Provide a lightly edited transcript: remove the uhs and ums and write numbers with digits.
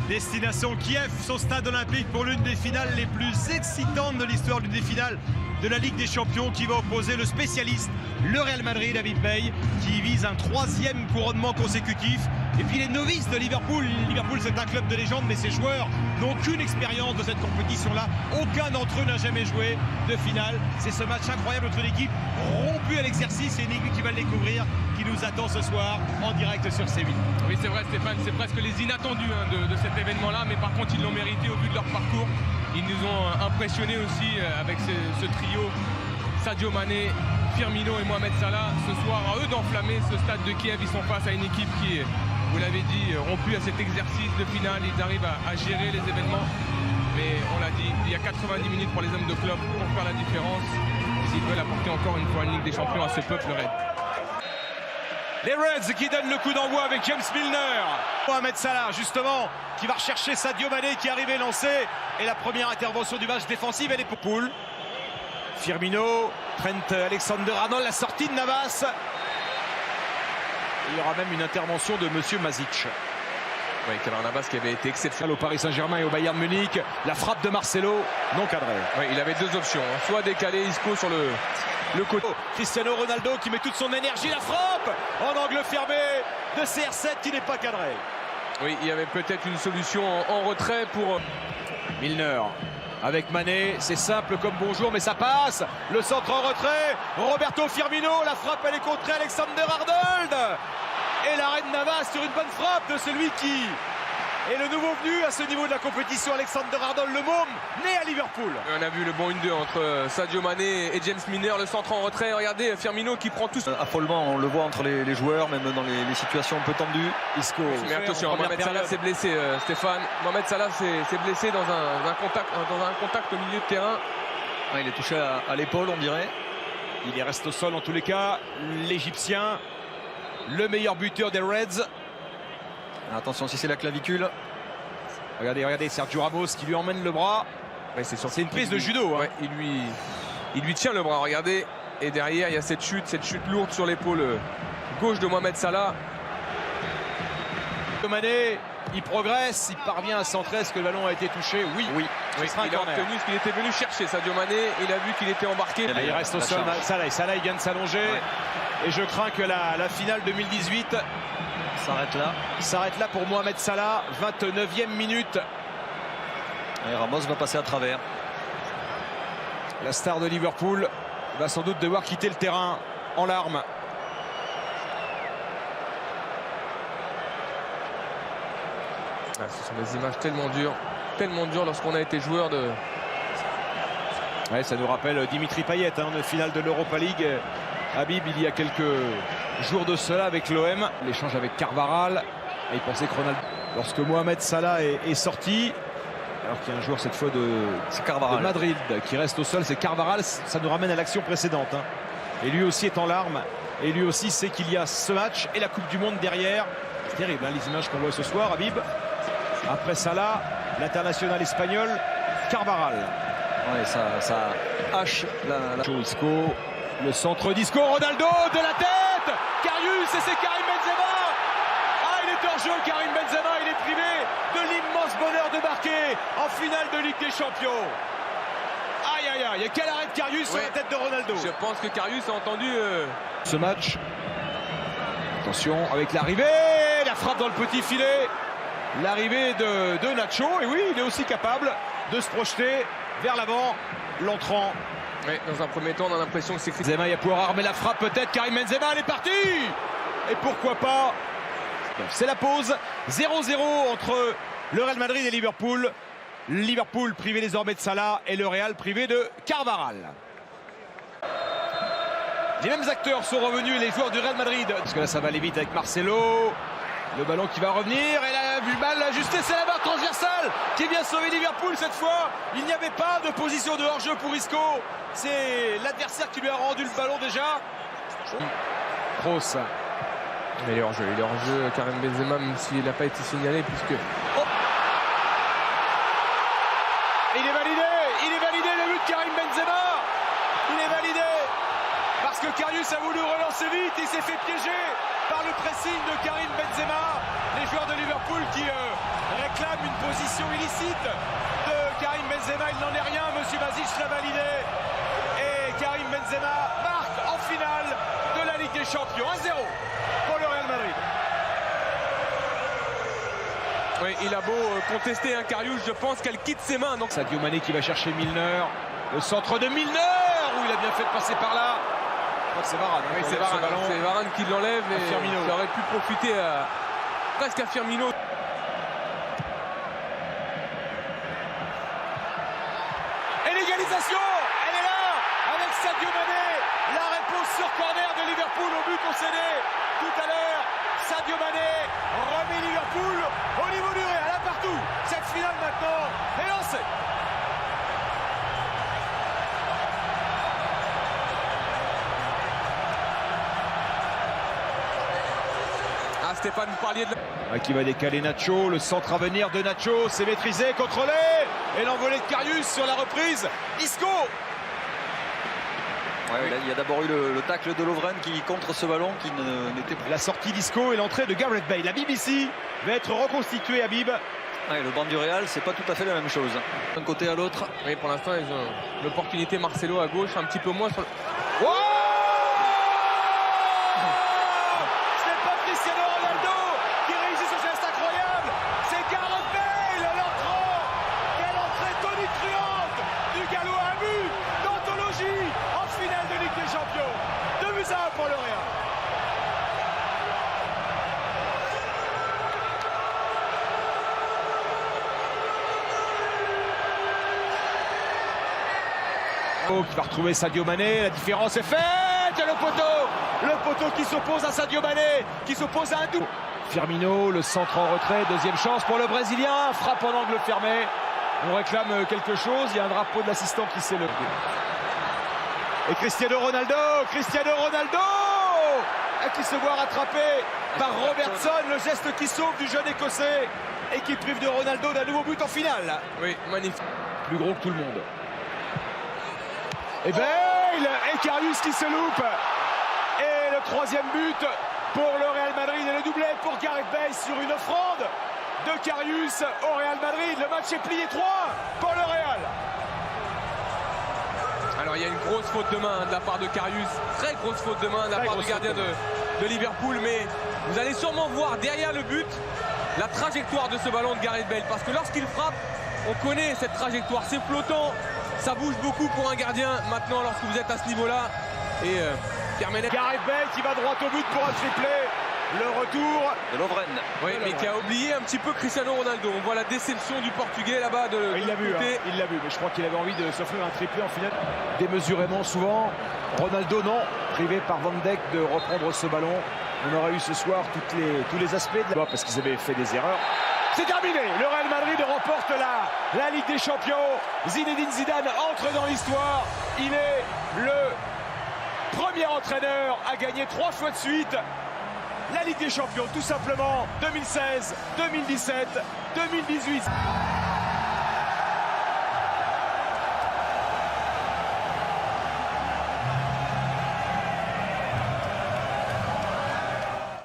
Destination Kiev, son stade olympique pour l'une des finales les plus excitantes de l'histoire d'une des finales de la Ligue des Champions qui va opposer le spécialiste, le Real Madrid, David Bay, qui vise un 3e couronnement consécutif. Et puis les novices de Liverpool. Liverpool, c'est un club de légende, mais ses joueurs n'ont aucune expérience de cette compétition-là. Aucun d'entre eux n'a jamais joué de finale. C'est ce match incroyable entre une équipe rompue à l'exercice et une équipe qui va le découvrir, qui nous attend ce soir en direct sur C8. Oui, c'est vrai, Stéphane, c'est presque les inattendus de cet événement-là, mais par contre, ils l'ont mérité au vu de leur parcours. Ils nous ont impressionnés aussi avec ce trio, Sadio Mané, Firmino et Mohamed Salah. Ce soir, à eux d'enflammer ce stade de Kiev. Ils sont face à une équipe qui, vous l'avez dit, rompue à cet exercice de finale. Ils arrivent à gérer les événements. Mais on l'a dit, il y a 90 minutes pour les hommes de club pour faire la différence. S'ils veulent apporter encore une fois une Ligue des Champions à ce peuple raid. Les Reds qui donnent le coup d'envoi avec James Milner. Mohamed Salah, justement, qui va rechercher Sadio Mané qui est arrivé lancé. Et la première intervention du match défensif, elle est pour Poul. Firmino, Trent Alexander-Arnold, la sortie de Navas. Il y aura même une intervention de Monsieur Mazic. Oui, Keylor Navas qui avait été exceptionnel au Paris Saint-Germain et au Bayern Munich. La frappe de Marcelo, non cadrée. Oui, il avait deux options, soit décaler Isco sur le côté. Cristiano Ronaldo qui met toute son énergie, la frappe en angle fermé de CR7 qui n'est pas cadré. Oui, il y avait peut-être une solution en retrait pour Milner avec Mané, c'est simple comme bonjour, mais ça passe. Le centre en retrait, Roberto Firmino, la frappe elle est contrée, Alexander-Arnold. Et l'arrêt de Navas sur une bonne frappe de celui qui est le nouveau venu à ce niveau de la compétition, Alexander-Arnold, le môme, né à Liverpool. On a vu le bon 1-2 entre Sadio Mané et James Milner, le centre en retrait. Regardez Firmino qui prend tout. Affolement, on le voit entre les joueurs, même dans les situations un peu tendues. Isco. Mais attention, Mohamed Salah s'est blessé, Stéphane. Mohamed Salah s'est blessé dans un contact au milieu de terrain. Ah, il est touché à l'épaule, on dirait. Il reste au sol en tous les cas. L'Égyptien, le meilleur buteur des Reds. Attention si c'est la clavicule. Regardez Sergio Ramos qui lui emmène le bras. Ouais, c'est une prise de judo. Hein. Ouais, il lui tient le bras, regardez. Et derrière, il y a cette chute lourde sur l'épaule gauche de Mohamed Salah. Mané, il progresse, il parvient à centrer. Est-ce que le ballon a été touché? Oui. Il a obtenu ce qu'il était venu chercher, Sadio Mané. Il a vu qu'il était embarqué. Il reste au sol, Salah il vient de s'allonger. Ouais. Et je crains que la finale 2018 s'arrête là pour Mohamed Salah. 29e minute. Et Ramos va passer à travers. La star de Liverpool va sans doute devoir quitter le terrain en larmes. Ce sont des images tellement dures lorsqu'on a été joueur de... Ouais, ça nous rappelle Dimitri Payet, de finale de l'Europa League. Habib, il y a quelques jours de cela avec l'OM. L'échange avec Carvajal. Et il pensait que Ronaldo... Lorsque Mohamed Salah est sorti, alors qu'il y a un joueur cette fois de Madrid qui reste au sol, c'est Carvajal. Ça nous ramène à l'action précédente. Et lui aussi est en larmes. Et lui aussi sait qu'il y a ce match et la Coupe du Monde derrière. C'est terrible, les images qu'on voit ce soir, Habib. Après Salah, l'international espagnol, Carvajal. Ouais, ça hache la... Isco, le centre d'Isco, Ronaldo de la tête, Karius, et c'est Karim Benzema. Ah, il est hors jeu, Karim Benzema, il est privé de l'immense bonheur de marquer en finale de Ligue des Champions. Aïe, quel arrêt de Karius sur la tête de Ronaldo. Je pense que Karius a entendu ce match. Attention avec l'arrivée, la frappe dans le petit filet. L'arrivée de Nacho, et oui, il est aussi capable de se projeter vers l'avant, l'entrant. Oui, dans un premier temps, on a l'impression que c'est... Benzema, il va pouvoir armer la frappe peut-être, Karim Benzema, elle est partie. Et pourquoi pas. C'est la pause, 0-0 entre le Real Madrid et Liverpool. Liverpool privé désormais de Salah et le Real privé de Carvajal. Les mêmes acteurs sont revenus, les joueurs du Real Madrid. Parce que là, ça va aller vite avec Marcelo. Le ballon qui va revenir, et là, vu le bal ajusté, c'est la barre transversale qui vient sauver Liverpool cette fois. Il n'y avait pas de position de hors-jeu pour Isco. C'est l'adversaire qui lui a rendu le ballon déjà. Kroos. Mais il est hors-jeu, Karim Benzema, même s'il n'a pas été signalé, puisque... Oh, il est validé le but de Karim Benzema. Il est validé. Parce que Karius a voulu relancer vite, il s'est fait piéger par le pressing de Karim Benzema. Les joueurs de Liverpool qui réclament une position illicite de Karim Benzema. Il n'en est rien, Monsieur Bazic l'a validé. Et Karim Benzema marque en finale de la Ligue des Champions. 1-0 pour le Real Madrid. Oui, il a beau contester un Karius, je pense qu'elle quitte ses mains. Donc Sadio Mané qui va chercher Milner. Le centre de Milner, où il a bien fait de passer par là. Je crois que c'est Varane. oui, c'est Varane qui l'enlève et Firmino. ça aurait pu profiter presque à Firmino. Et l'égalisation, elle est là, avec Sadio Mané. La réponse sur corner de Liverpool au but concédé tout à l'heure. Sadio Mané remet Liverpool au niveau du Real, là partout. Cette finale maintenant est lancée. Ah, Stéphane, vous parliez de... Qui va décaler Nacho, le centre à venir de Nacho, c'est maîtrisé, contrôlé. Et l'envolée de Karius sur la reprise. Isco. Ouais, il y a d'abord eu le tacle de Lovren qui contre ce ballon qui n'était pas. La sortie d'Isco et l'entrée de Gareth Bale. La BBC va être reconstituée, Habib. Ouais, le banc du Real, c'est pas tout à fait la même chose. D'un côté à l'autre. Oui, pour l'instant, ils ont l'opportunité. Marcelo à gauche, un petit peu moins sur le... Oh, ce n'est pas Cristiano Ronaldo qui réussit ce geste incroyable. C'est Gareth Bale, l'entrant. Quelle entrée tonitruante du galop à un but d'anthologie en finale de Ligue des Champions. 2-1 pour le Real. Qui va retrouver Sadio Mané, la différence est faite, le poteau qui s'oppose à Sadio Mané, qui s'oppose à un double. Firmino, le centre en retrait, deuxième chance pour le Brésilien, frappe en angle fermé. On réclame quelque chose, il y a un drapeau de l'assistant qui s'est levé. Et Cristiano Ronaldo qui se voit rattrapé par Robertson, le geste qui sauve du jeune Écossais et qui prive de Ronaldo d'un nouveau but en finale. Oui, magnifique. Plus gros que tout le monde. Et Bale et Karius qui se loupe. Et le troisième but pour le Real Madrid et le doublé pour Gareth Bale sur une offrande de Karius au Real Madrid. Le match est plié 3 pour le Real. Alors il y a une grosse faute de main de la part de Karius, très grosse faute de main de la part du gardien de Liverpool, mais vous allez sûrement voir derrière le but la trajectoire de ce ballon de Gareth Bale, parce que lorsqu'il frappe, on connaît cette trajectoire, c'est flottant, ça bouge beaucoup pour un gardien. Maintenant, lorsque vous êtes à ce niveau-là, et Gareth Bale qui va droit au but pour un triplé. Le retour de Lovren. Oui, mais qui a oublié un petit peu Cristiano Ronaldo. On voit la déception du Portugais là-bas. Il l'a vu, mais je crois qu'il avait envie de s'offrir un triplé en finale. Démesurément souvent. Ronaldo non, privé par Van Dijk de reprendre ce ballon. On aurait eu ce soir tous les aspects de la... parce qu'ils avaient fait des erreurs. C'est terminé. Le Real Madrid remporte la Ligue des Champions. Zinedine Zidane entre dans l'histoire. Il est le premier entraîneur à gagner 3 fois de suite la Ligue des Champions, tout simplement. 2016, 2017, 2018.